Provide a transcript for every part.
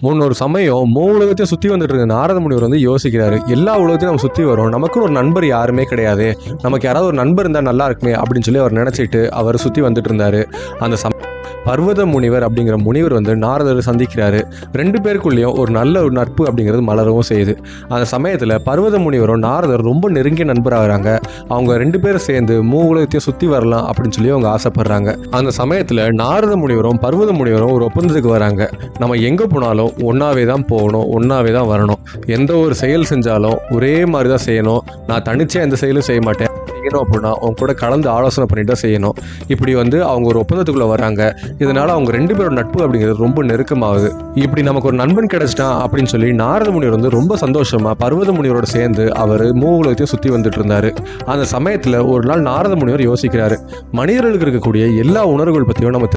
முன்னொரு சமயம் உலகத்தையும் சுற்றி வந்துட்டு இருக்க நாரத முனிவர் வந்து யோசிக்கிறாரு, எல்லா உலகத்தையும் நம்ம சுற்றி வரோம், நமக்குன்னு ஒரு நண்பர் யாருமே கிடையாது, நமக்கு யாராவது ஒரு நண்பர் இருந்தால் நல்லா இருக்குமே அப்படின்னு சொல்லி அவர் நினச்சிட்டு அவர் சுற்றி வந்துட்டு இருந்தார். அந்த பர்வத முனிவர் அப்படிங்கிற முனிவர் வந்து நாரதரை சந்திக்கிறாரு. ரெண்டு பேருக்குள்ளேயும் ஒரு நல்ல ஒரு நட்பு அப்படிங்கிறது மலரவும் செய்யுது. அந்த சமயத்தில் பர்வத முனிவரும் நாரதர் ரொம்ப நெருங்கிய நண்பராகிறாங்க. அவங்க ரெண்டு பேரும் சேர்ந்து உலகத்தையும் சுற்றி வரலாம் அப்படின்னு சொல்லி அவங்க ஆசைப்படுறாங்க. அந்த சமயத்தில் நாரத முனிவரும் பர்வத முனிவரும் ஒரு ஒப்பந்தத்துக்கு வராங்க. நம்ம எங்கே போனாலும் ஒன்றாவே தான் போகணும், ஒன்றாவே தான் வரணும், எந்த ஒரு செயல் செஞ்சாலும் ஒரே மாதிரி தான் செய்யணும், நான் தனிச்சே எந்த செயலும் செய்ய மாட்டேன், செய்யணும் அப்படின்னா அவங்க கூட கலந்து ஆலோசனை பண்ணிட்டு தான் செய்யணும். இப்படி வந்து அவங்க ஒரு ஒப்பந்தத்துக்குள்ளே வராங்க. இதனால அவங்க ரெண்டு பேரோட நட்பு அப்படிங்கிறது ரொம்ப நெருக்கமாகுது. இப்படி நமக்கு ஒரு நண்பன் கிடைச்சிட்டான் அப்படின்னு சொல்லி நாரத முனிவர் வந்து ரொம்ப சந்தோஷமா பர்வத முனிவரோட சேர்ந்து அவர் உலகத்தையும் சுற்றி வந்துட்டு இருந்தாரு. அந்த சமயத்தில் ஒரு நாள் நாரத முனிவர் யோசிக்கிறாரு, மனிதர்களுக்கு இருக்கக்கூடிய எல்லா உணர்வுகள் பற்றியும் நம்ம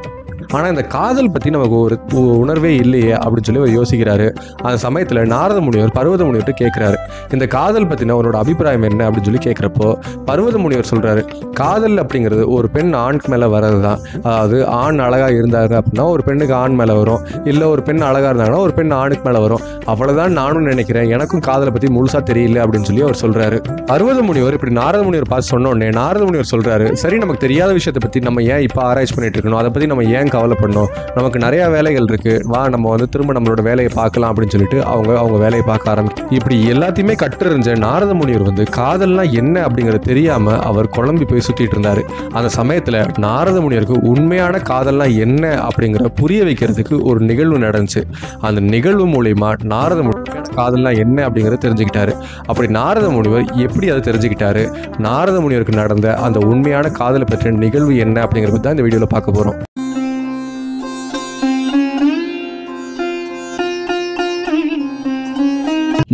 ஆனால் இந்த காதல் பற்றி நமக்கு ஒரு உணர்வே இல்லையே அப்படின்னு சொல்லி அவர் யோசிக்கிறாரு. அந்த சமயத்தில் நாரத முனிவர் பர்வத முனிவர்கிட்ட கேட்குறாரு, இந்த காதல் பற்றின அவரோட அபிப்பிராயம் என்ன அப்படின்னு சொல்லி கேட்குறப்போ பர்வத முனிவர் சொல்கிறாரு, காதல் அப்படிங்கிறது ஒரு பெண் ஆணுக்கு மேலே வர்றது தான். அதாவது ஆண் அழகாக இருந்தாங்க அப்படின்னா ஒரு பெண்ணுக்கு ஆண் மேலே வரும், இல்லை ஒரு பெண் அழகாக இருந்தாங்கன்னா ஒரு பெண் ஆணுக்கு மேலே வரும், அவ்வளோதான் நானும் நினைக்கிறேன், எனக்கும் காதலை பற்றி முழுசாக தெரியல அப்படின்னு சொல்லி அவர் சொல்கிறாரு. பர்வத முனிவர் இப்படி நாரத முனிவர் பார்த்து சொன்னோடனே நாரத முனிவர் சொல்கிறாரு, சரி நமக்கு தெரியாத விஷயத்தை பற்றி நம்ம ஏன் இப்போ ஆராய்ச்சி பண்ணிட்டு இருக்கணும், அதை பற்றி நம்ம ஏன் கவலைப்படணும், நமக்கு நிறைய வேலைகள் இருக்கு, வா நம்ம வந்து திரும்ப நம்மளோட வேலையை பார்க்கலாம் அப்படின்னு சொல்லிட்டு அவங்க வேலையை பார்க்க ஆரம்பிச்சு. இப்படி எல்லாத்தையுமே கற்றறிஞ்ச நாரத முனிவர் வந்து காதல்னா என்ன அப்படிங்கிறது தெரியாம அவர் குழம்பி போய் சுத்திட்டு இருந்தாரு. அந்த சமயத்துல நாரத முனிவருக்கு உண்மையான காதல்னா என்ன அப்படிங்கிற புரிய வைக்கிறதுக்கு ஒரு நிகழ்வு நடந்துச்சு. அந்த நிகழ்வு மூலியமா நாரத முனிவர் காதல்னா என்ன அப்படிங்கிறத தெரிஞ்சுக்கிட்டாரு. அப்படி நாரத முனிவர் எப்படி அதை தெரிஞ்சுக்கிட்டாரு, நாரத முனிவருக்கு நடந்த அந்த உண்மையான காதலை பற்றிய நிகழ்வு என்ன அப்படிங்கிறத தான் இந்த வீடியோல பார்க்க போறோம்.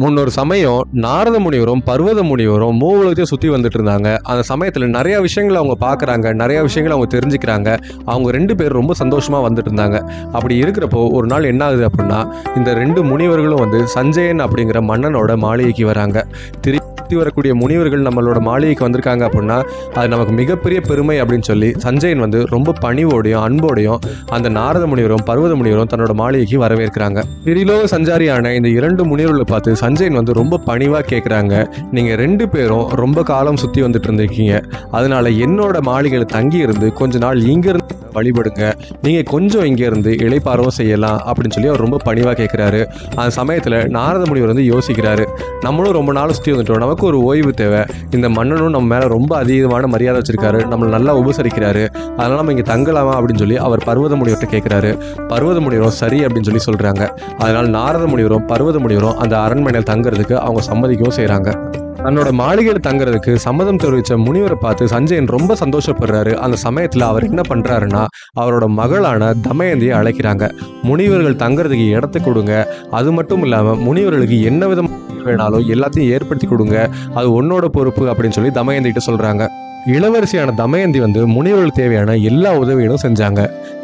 முன்னொரு சமயம் நாரத முனிவரும் பர்வத முனிவரும் உலகத்தையும் சுற்றி வந்துட்டு இருந்தாங்க. அந்த சமயத்தில் நிறைய விஷயங்களை அவங்க பார்க்குறாங்க, நிறைய விஷயங்களை அவங்க தெரிஞ்சுக்கிறாங்க. அவங்க ரெண்டு பேரும் ரொம்ப சந்தோஷமாக வந்துட்டு இருந்தாங்க. அப்படி இருக்கிறப்போ ஒரு நாள் என்ன ஆகுது அப்படின்னா, இந்த ரெண்டு முனிவர்களும் வந்து சஞ்சயன் அப்படிங்கிற மன்னனோட மாளிகைக்கு வராங்க. திருப்பி வரக்கூடிய முனிவர்கள் நம்மளோட மாளிகைக்கு வந்திருக்காங்க அப்படின்னா அது நமக்கு மிகப்பெரிய பெருமை அப்படின்னு சொல்லி சஞ்சயன் வந்து ரொம்ப பணிவோடையும் அன்போடையும் அந்த நாரத முனிவரும் பர்வத முனிவரும் தன்னோட மாளிகைக்கு வரவேற்கிறாங்க. திரிலோக சஞ்சாரியான இந்த இரண்டு முனிவர்களை பார்த்து சஞ்சயன் வந்து ரொம்ப பணிவாக கேட்குறாங்க, நீங்கள் ரெண்டு பேரும் ரொம்ப காலம் சுற்றி வந்துட்டு இருந்திருக்கீங்க, அதனால என்னோட மாளிகையில் தங்கி இருந்து கொஞ்ச நாள் இங்கிருந்து வழிபடுங்க, நீங்கள் கொஞ்சம் இங்கேருந்து இளைப்பாறவும் செய்யலாம் அப்படின்னு சொல்லி அவர் ரொம்ப பணிவாக கேட்குறாரு. அந்த சமயத்தில் நாரத முனிவர் வந்து யோசிக்கிறாரு, நம்மளும் ரொம்ப நாள் சுற்றி வந்துட்டோம், நமக்கு ஒரு ஓய்வு தேவை, இந்த மன்னனும் நம்ம மேலே ரொம்ப அதிகமான மரியாதை வச்சிருக்காரு, நம்மளை நல்லா உபசரிக்கிறாரு, அதனால நம்ம இங்கே தங்கலாமா அப்படின்னு சொல்லி அவர் பர்வத முனிவர்கிட்ட கேட்குறாரு. பர்வத முனிவரும் சரி அப்படின்னு சொல்லி சொல்கிறாங்க. அதனால் நாரத முனிவரும் பர்வத முனிவரும் அந்த அரண்மனையில் தங்குறதுக்கு அவங்க சம்மதிக்கவும் செய்கிறாங்க. தன்னோட மாளிகையில் தங்குறதுக்கு சம்மதம் தெரிவித்த முனிவரை பார்த்து சஞ்சயன் ரொம்ப சந்தோஷப்படுறாரு. அந்த சமயத்தில் அவர் என்ன பண்ணுறாருன்னா, அவரோட மகளான தமயந்தியை அழைக்கிறாங்க. முனிவர்கள் தங்குறதுக்கு இடத்த கொடுங்க, அது மட்டும் இல்லாமல் முனிவர்களுக்கு என்ன விதம் வேணாலும் எல்லாத்தையும் ஏற்படுத்தி கொடுங்க, அது உன்னோட பொறுப்பு அப்படின்னு சொல்லி தமயந்திகிட்ட சொல்கிறாங்க. இளவரசியான தமயந்தி வந்து முனிவர்களுக்கு தேவையான எல்லா உதவிகளும் செஞ்சாங்க.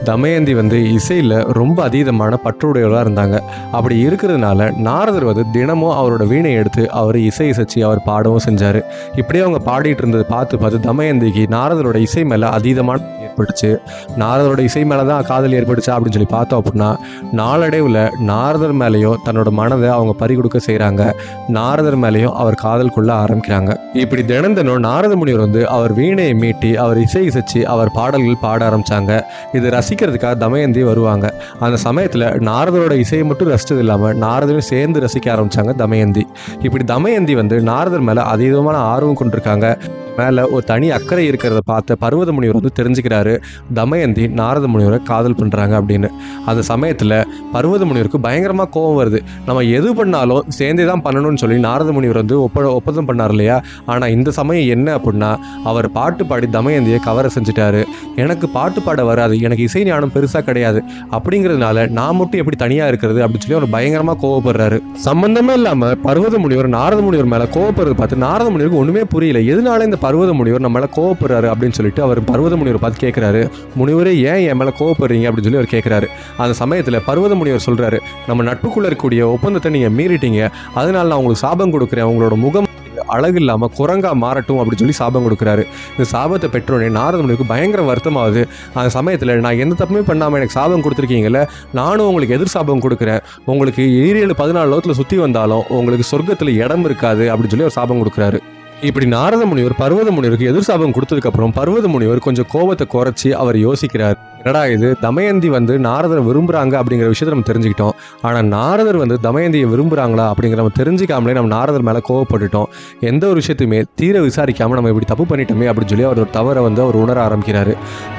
தமயந்தி வந்து இசையில் ரொம்ப அதீதமான பற்றுடையவர்களாக இருந்தாங்க. அப்படி இருக்கிறதுனால நாரதர் வந்து தினமும் அவரோட வீணை எடுத்து அவர் இசை இசைச்சு அவர் பாடவும் செஞ்சார். இப்படியே அவங்க பாடிட்டு இருந்தது பார்த்து தமயந்திக்கு நாரதரோட இசை மேலே அதீதமான ஏற்பட்டுச்சு. நாரதரோட இசை மேலே தான் காதல் ஏற்பட்டுச்சா அப்படின்னு சொல்லி பார்த்தோம் அப்படின்னா, நாளடைவில் நாரதர் மேலேயும் தன்னோட மனதை அவங்க பறிகொடுக்க செய்கிறாங்க. நாரதர் மேலேயும் அவர் காதல் கொள்ள ஆரம்பிக்கிறாங்க. இப்படி தினம் நாரத முனிவர் வந்து அவர் வீணையை மீட்டி அவர் இசை இசைச்சு அவர் பாடல்கள் பாட ஆரம்பிச்சாங்க. இது ரசிக்கிறதுக்காக தமயந்தி வருவாங்க. அந்த சமயத்தில் நாரதரோட இசையை மட்டும் ரசித்தது இல்லாமல் நாரதரையும் சேர்ந்து ரசிக்க ஆரம்பிச்சாங்க தமயந்தி. இப்படி தமயந்தி வந்து நாரதர் மேலே அதீதமான ஆர்வம் கொண்டிருக்காங்க. மேலே ஒரு தனி அக்கறை இருக்கிறத பார்த்த பர்வத முனிவர் வந்து தெரிஞ்சுக்கிறாரு, தமயந்தி நாரத முனிவரை காதல் பண்ணுறாங்க அப்படின்னு. அந்த சமயத்தில் பர்வத முனிவருக்கு பயங்கரமாக கோபம் வருது. நம்ம எது பண்ணாலும் சேர்ந்தே தான் பண்ணணும்னு சொல்லி நாரத முனிவர் வந்து ஒப்பந்தம் பண்ணார் இல்லையா. ஆனால் இந்த சமயம் என்ன அப்படின்னா, அவர் பாட்டு பாடி தமயந்தியை கவர செஞ்சுட்டாரு. எனக்கு பாட்டு பாட வராது, எனக்கு இசை ஞானம் பெருசாக கிடையாது, அப்படிங்கிறதுனால நான் மட்டும் எப்படி தனியாக இருக்கிறது அப்படின்னு சொல்லி அவர் பயங்கரமாக கோவப்படுறாரு. சம்பந்தமே இல்லாமல் பர்வத முனிவர் நாரத முனிவர் மேலே கோவப்படுறது பார்த்து நாரத முனிவருக்கு ஒன்றுமே புரியல. எதனால இந்த பர்வத முனிவர் நம்ம மேலே கோவப்படுறாரு அப்படின்னு சொல்லிட்டு அவர் பர்வத முனிவர் பார்த்து கேட்குறாரு, முனிவரே ஏன் என் மேலே கோவப்படுறீங்க அப்படின்னு சொல்லி அவர் கேட்குறாரு. அந்த சமயத்தில் பர்வத முனிவர் சொல்கிறாரு, நம்ம நட்புக்குள்ளே இருக்கக்கூடிய ஒப்பந்தத்தை நீங்கள் மீறிட்டீங்க, அதனால நான் உங்களுக்கு சாபம் கொடுக்குறேன், உங்களோட முகம் அழகு இல்லாமல் குரங்கா மாறட்டும் அப்படின்னு சொல்லி சாபம் கொடுக்குறாரு. இந்த சாபத்தை பெற்றோடனே நாரத முனிவருக்கு பயங்கர வருத்தமாகுது. அந்த சமயத்தில் நான் எந்த தப்புமே பண்ணாமல் எனக்கு சாபம் கொடுத்துருக்கீங்களே, நானும் உங்களுக்கு எதிர் சாபம் கொடுக்குறேன், உங்களுக்கு 7-14 லோகத்தில் சுற்றி வந்தாலும் உங்களுக்கு சொர்க்கத்தில் இடம் இருக்காது அப்படின்னு சொல்லி ஒரு சாபம் கொடுக்குறாரு. இப்படி நாரத முனிவர் பர்வத முனிவருக்கு எதிர் சாபம் கொடுத்ததுக்கப்புறம் பர்வத முனிவர் கொஞ்சம் கோபத்தை குறைச்சி அவர் யோசிக்கிறார். என்னடா இது, தமயந்தி நாரதரை விரும்புகிறாங்க அப்படிங்கிற விஷயத்தை நம்ம தெரிஞ்சுக்கிட்டோம். ஆனால் நாரதர் தமயந்தியை விரும்புகிறாங்களா அப்படிங்கிற நம்ம தெரிஞ்சிக்காமலே நம்ம நாரதர் மேலே கோவப்பட்டுட்டோம். எந்த ஒரு விஷயத்தையுமே தீர விசாரிக்காமல் நம்ம இப்படி தப்பு பண்ணிட்டோமே அப்படின்னு சொல்லி அவர் ஒரு தவறை அவர் உணர ஆரம்பிக்கிறாரு.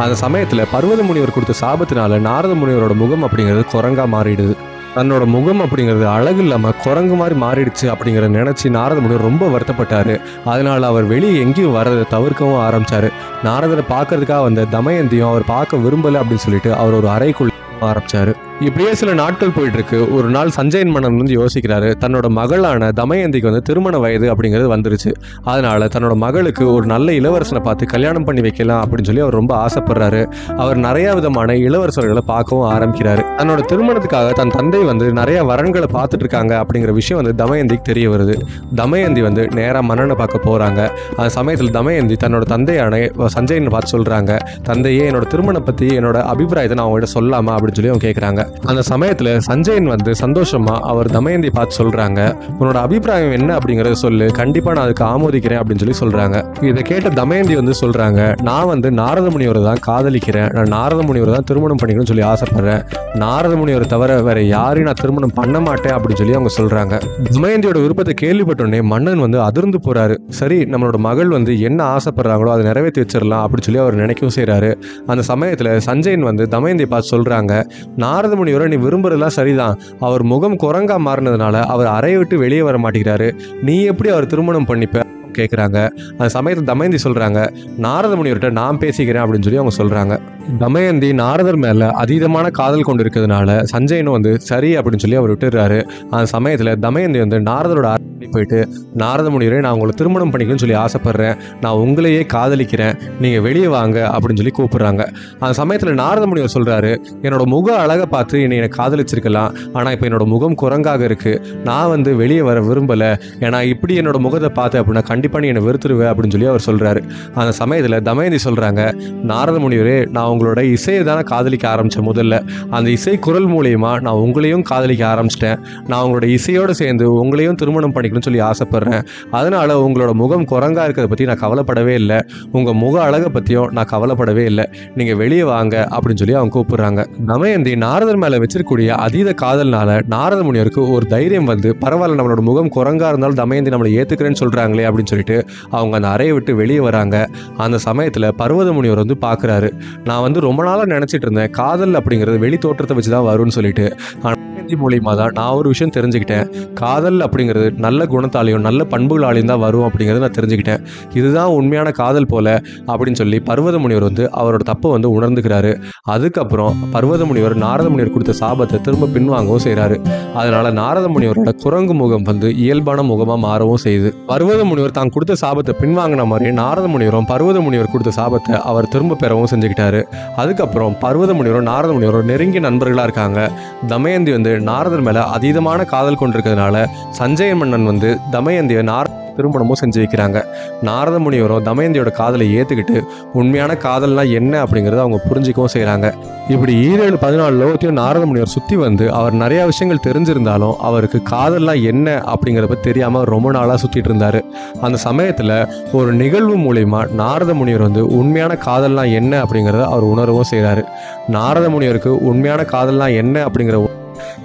அந்த சமயத்தில் பர்வத முனிவர் கொடுத்த சாபத்தினால நாரத முனிவரோட முகம் அப்படிங்கிறது குரங்கா மாறிடுது. தன்னோட முகம் அப்படிங்கிறது அழகு இல்லாமல் குரங்கு மாதிரி மாறிடுச்சு அப்படிங்கிறத நினச்சி நாரத முனிவர் ரொம்ப வருத்தப்பட்டார். அதனால் அவர் வெளியே எங்கேயும் வர்றதை தவிர்க்கவும் ஆரம்பித்தார். நாரதரை பார்க்கறதுக்காக வந்த தமயந்தியும் அவர் பார்க்க விரும்பலை அப்படின்னு சொல்லிட்டு அவர் ஒரு அறைக்குள்ள ஆரம்பிச்சாரு. இப்படியே சில நாட்கள் போயிட்டு இருக்கு. ஒரு நாள் சஞ்சயன் மன்னன் யோசிக்கிறாரு, தன்னோட மகளான தமயந்திக்கு திருமண வயது அப்படிங்கிறது வந்துருச்சு. அதனால தன்னோட மகளுக்கு ஒரு நல்ல இளவரசனை பார்த்து கல்யாணம் பண்ணி வைக்கலாம் அப்படின்னு சொல்லி அவர் ரொம்ப ஆசைப்படுறாரு. அவர் நிறைய விதமான இளவரசர்களை பார்க்கவும் ஆரம்பிக்கிறாரு. தன்னோட திருமணத்துக்காக தன் தந்தை நிறைய வரன்களை பார்த்துட்டு இருக்காங்க அப்படிங்கிற விஷயம் தமயந்திக்கு தெரிய வருது. தமயந்தி நேராக மன்னனை பார்க்க போறாங்க. அந்த சமயத்தில் தமயந்தி தன்னோட தந்தையான சஞ்சயனை பார்த்து சொல்றாங்க, தந்தையே என்னோட திருமணம் பத்தி என்னோட அபிப்பிராயத்தை நான் அவங்ககிட்ட சொல்லாமா அப்படின்னு சொல்லி அவங்க கேட்குறாங்க. அந்த சமயத்தில் சஞ்சயன் சந்தோஷமா அவர் தமயந்தி பார்த்து சொல்றாங்க, உன்னோட அபிப்பிராயம் என்ன அப்படிங்கறத சொல்லு, கண்டிப்பா நான் அதுக்கு ஆமோதிக்கிறேன் அப்படின்னு சொல்லி சொல்றாங்க. இதை கேட்ட தமயந்தி சொல்றாங்க, நான் நாரத முனிவரை தான் காதலிக்கிறேன், நான் நாரத முனிவரை தான் திருமணம் பண்ணிக்கணும்னு சொல்லி ஆசைப்படுறேன், நாரத முனிவரை தவிர வேற யாரையும் நான் திருமணம் பண்ண மாட்டேன் அப்படின்னு சொல்லி அவங்க சொல்றாங்க. தமயந்தியோட விருப்பத்தை கேள்விப்பட்டோடனே மன்னன் அதிர்ந்து போறாரு. சரி, நம்மளோட மகள் என்ன ஆசைப்படுறாங்களோ அதை நிறைவேற்றி வச்சிடலாம் அப்படின்னு சொல்லி அவர் நினைக்கவும் செய்யறாரு. அந்த சமயத்தில் சஞ்சயன் தமயந்தியை பார்த்து சொல்றாங்க, நாரத முனிவரை நீ விரும்புறதுலாம் சரிதான், அவர் முகம் குரங்கா மாறினதுனால அவர் அறையை விட்டு வெளியே வர மாட்டேங்கிறாரு, நீ எப்படி அவர் திருமணம் பண்ணிப்ப கேட்குறாங்க. அந்த சமயத்தில் தமயந்தி சொல்றாங்க, நாரத முனிவர்கிட்ட நான் பேசிக்கிறேன் அப்படின்னு சொல்லி அவங்க சொல்றாங்க. தமயந்தி நாரதர் மேல அதீதமான காதல் கொண்டு இருக்கிறதுனால சஞ்சயனும் சரி அப்படின்னு சொல்லி அவர் விட்டுறாரு. அந்த சமயத்தில் தமயந்தி நாரதரோட அறைக்கு போயிட்டு, நாரத முனிவரை நான் உங்களை திருமணம் பண்ணிக்கணும்னு சொல்லி ஆசைப்படுறேன், நான் உங்களையே காதலிக்கிறேன், நீங்க வெளியே வாங்க அப்படின்னு சொல்லி கூப்பிடுறாங்க. அந்த சமயத்தில் நாரத முனிவர் சொல்றாரு, என்னோட முக அழகை பார்த்து என்னை காதலிச்சிருக்கலாம், ஆனால் இப்போ என்னோட முகம் குரங்காக இருக்கு, நான் வெளியே வர விரும்பலை, ஏன்னா இப்படி என்னோட முகத்தை பார்த்து அப்படின்னா கண்டிப்பாக நீ என்னை வெறுத்துருவேன் அப்படின்னு சொல்லி அவர் சொல்றாரு. அந்த சமயத்தில் தமயந்தி சொல்றாங்க, நாரத முனிவரே, நான் உங்களோட இசையை தானே காதலிக்க ஆரம்பித்தேன் முதல்ல, அந்த இசை குரல் மூலியமா நான் உங்களையும் காதலிக்க ஆரம்பிச்சிட்டேன், நான் உங்களோட இசையோடு சேர்ந்து உங்களையும் திருமணம் பண்ணிக்கணும்னு சொல்லி ஆசைப்படுறேன், அதனால உங்களோட முகம் குரங்கா இருக்கிறத பற்றி நான் கவலைப்படவே இல்லை, உங்கள் முக அழகை பற்றியும் நான் கவலைப்படவே இல்லை, நீங்கள் வெளியே வாங்க அப்படின்னு சொல்லி அவங்க கூப்பிடுறாங்க. தமயந்தி நாரதர் மேலே வச்சிருக்கக்கூடிய அதீத காதல்னால நாரத முனிவருக்கு ஒரு தைரியம் பரவாயில்ல, நம்மளோட முகம் குரங்கா இருந்தாலும் தமயந்தி நம்மளை ஏற்றுக்கிறேன்னு சொல்கிறாங்களே அப்படின்னு சொல்லிட்டு அவங்க அந்த அறையை விட்டு வெளியே வராங்க. அந்த சமயத்தில் பர்வத முனிவர் பார்க்குறாரு, நான் ரொம்ப நாளாக நினச்சிட்டு இருந்தேன் காதல் அப்படிங்கிறது வெளி தோற்றத்தை வச்சு தான் வரும்னு சொல்லிட்டு, மூலியமாக தான் நான் ஒரு விஷயம் தெரிஞ்சுக்கிட்டேன், காதல் அப்படிங்கிறது நல்ல குணத்தாலையும் நல்ல பண்புகளாலையும் தான் வரும் அப்படிங்கிறத நான் தெரிஞ்சுக்கிட்டேன், இதுதான் உண்மையான காதல் போல அப்படின்னு சொல்லி பர்வத முனிவர் அவரோட தப்பை உணர்ந்துக்கிறாரு. அதுக்கப்புறம் பர்வத முனிவர் நாரத முனிவர் கொடுத்த சாபத்தை திரும்ப பின்வாங்கவும் செய்கிறாரு. அதனால நாரத முனிவரோட குரங்கு முகம் இயல்பான முகமாக மாறவும் செய்யுது. பர்வத முனிவர் தான் கொடுத்த சாபத்தை பின்வாங்கின மாதிரி நாரத முனிவரும் பர்வத முனிவர் கொடுத்த சாபத்தை அவர் திரும்ப பெறவும் செஞ்சுக்கிட்டாரு. அதுக்கப்புறம் பர்வத முனிவரும் நாரத முனிவரும் நெருங்கிய நண்பர்களாக இருக்காங்க. தமயந்தி நாரதர் மேல அதீதமான காதல் கொண்டிருக்கிறதுனால சஞ்சயன் மன்னன் தமயந்தியை திருமணமும் செஞ்சு வைக்கிறாங்க. நாரத முனிவரும் தமயந்தியோட காதலை ஏற்றுக்கிட்டு உண்மையான காதல்னா என்ன அப்படிங்கிறத அவங்க புரிஞ்சிக்கவும் செய்கிறாங்க. இப்படி 7-14 லோகத்தையும் நாரத முனிவர் சுற்றி அவர் நிறையா விஷயங்கள் தெரிஞ்சிருந்தாலும் அவருக்கு காதல்லாம் என்ன அப்படிங்கிறத பற்றி தெரியாமல் ரொம்ப நாளாக சுற்றிட்டு இருந்தார். அந்த சமயத்தில் ஒரு நிகழ்வு மூலயமா நாரத முனிவர் உண்மையான காதல்லாம் என்ன அப்படிங்கிறத அவர் உணரவும் செய்கிறாரு. நாரத முனிவருக்கு உண்மையான காதல்லாம் என்ன அப்படிங்கிற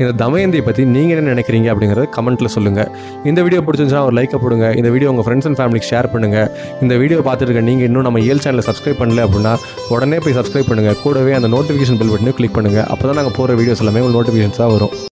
இந்த தமயந்தியை பற்றி நீங்கள் என்ன நினைக்கிறீங்க அப்படிங்கிறத கமெண்ட்டில் சொல்லுங்கள். இந்த வீடியோ பிடிச்சிருந்துச்சுன்னா ஒரு லைக்கை போடுங்க. இந்த வீடியோ உங்கள் ஃப்ரெண்ட்ஸ் அண்ட் ஃபேமிலிக்கு ஷேர் பண்ணுங்கள். இந்த வீடியோ பார்த்துருக்க நீங்கள் இன்னும் நம்ம ஏல் சேனலை சப்ஸ்கிரைப் பண்ணல அப்படின்னா உடனே போய் சப்ஸ்கிரைப் பண்ணுங்கள். கூடவே அந்த நோட்டிஃபிகேஷன் பெல் பட்டனையும் கிளிக் பண்ணுங்கள். அப்போ தான் நாங்கள் போகிற வீடியோஸ் எல்லாமே உங்களுக்கு நோட்டிஃபிகேஷன்ஸாக வரும்.